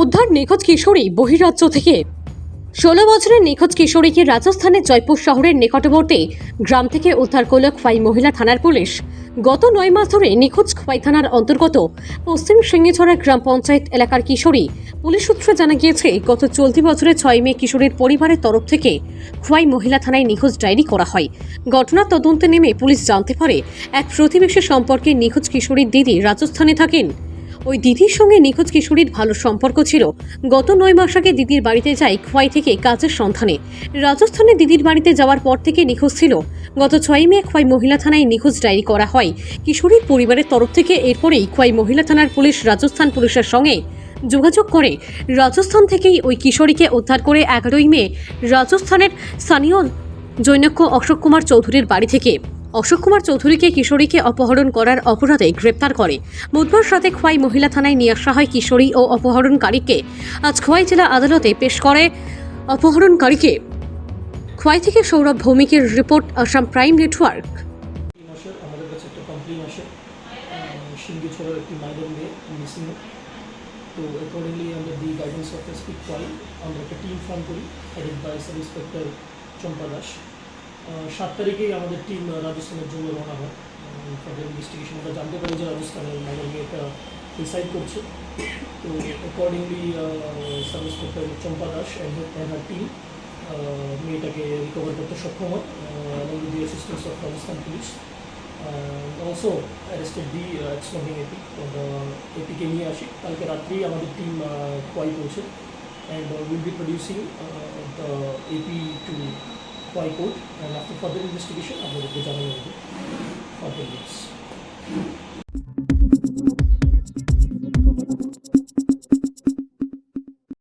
উদ্ধার নিখোঁজ কিশোরী বহিরাজ্য থেকে। 16 বছরের নিখোঁজ কিশোরীকে রাজস্থানের জয়পুর শহরের নিকটবর্তী গ্রাম থেকে উদ্ধার করল খোয়াই মহিলা থানার পুলিশ। গত 9 মাস ধরে নিখোঁজ খোয়াই থানার অন্তর্গত পশ্চিম সিঙ্গিছড়া গ্রাম পঞ্চায়েত এলাকার কিশোরী। পুলিশ সূত্রে জানা গিয়েছে, গত চলতি বছরের 6 মে কিশোরীর পরিবারের তরফ থেকে খোয়াই মহিলা থানায় নিখোঁজ ডায়েরি করা হয়। ঘটনার তদন্তে নেমে পুলিশ জানতে পারে, এক প্রতিবেশী সম্পর্কে নিখোঁজ কিশোরীর দিদি রাজস্থানে থাকেন। ওই দিদির সঙ্গে নিখোঁজ কিশোরীর ভালো সম্পর্ক ছিল। গত 9 মাস আগে দিদির বাড়িতে যায় খোয়াই থেকে কাজের সন্ধানে। রাজস্থানে দিদির বাড়িতে যাওয়ার পর থেকে নিখোঁজ ছিল। গত 6 মে খোয়াই মহিলা থানায় নিখোঁজ ডায়েরি করা হয় কিশোরীর পরিবারের তরফ থেকে। এরপরেই খোয়াই মহিলা থানার পুলিশ রাজস্থান পুলিশের সঙ্গে যোগাযোগ করে। রাজস্থান থেকেই ওই কিশোরীকে উদ্ধার করে 11 মে রাজস্থানের স্থানীয় জৈনক্য অশোক কুমার চৌধুরীর বাড়ি থেকে অশোক কুমার চৌধুরীকে কিশোরীকে অপহরণ করার অপরাধে গ্রেপ্তার করে। বুধবার রাতে খোয়াই মহিলা থানায় নিয়ে আসা হয় কিশোরী ও অপহরণকারীকে। আজ খোয়াই জেলা আদালতে পেশ করে অপহরণকারীকে। খোয়াই থেকে সৌরভ ভৌমিকের রিপোর্ট, আসাম প্রাইম নেটওয়ার্ক। মাসের আমাদের কাছে একটা কমপ্লেন আসে সিঙ্গিছড়ার একটি মাইনর মেয়ে মিসিং। তো অ্যাকর্ডিংলি আমরা দি গাইডেন্স অফ এসপি খোয়াই আমরা একটা টিম ফর্ম করি, হেডেড বাই সাব ইন্সপেক্টর চম্পা দাস। 7 তারিখেই আমাদের টিম রাজস্থানের জন্য রওনা হয়। ফার্দার ইনভেস্টিগেশন আমরা জানতে পারি যে রাজস্থানের মাইনর মেয়েটা রিসাইড করছে। তো accordingly sub inspector Champa Das and her team মেয়েটাকে রিকভার করতে সক্ষম হয় along with the assistance of Rajasthan Police. Also arrested the ex-smoking AP. APকে নিয়ে আসি কালকে রাত্রেই আমাদের টিম খোয়াই পৌঁছে and will be producing the AP to Khwai court, and after further investigation আপনাদেরকে জানানো হবে further news.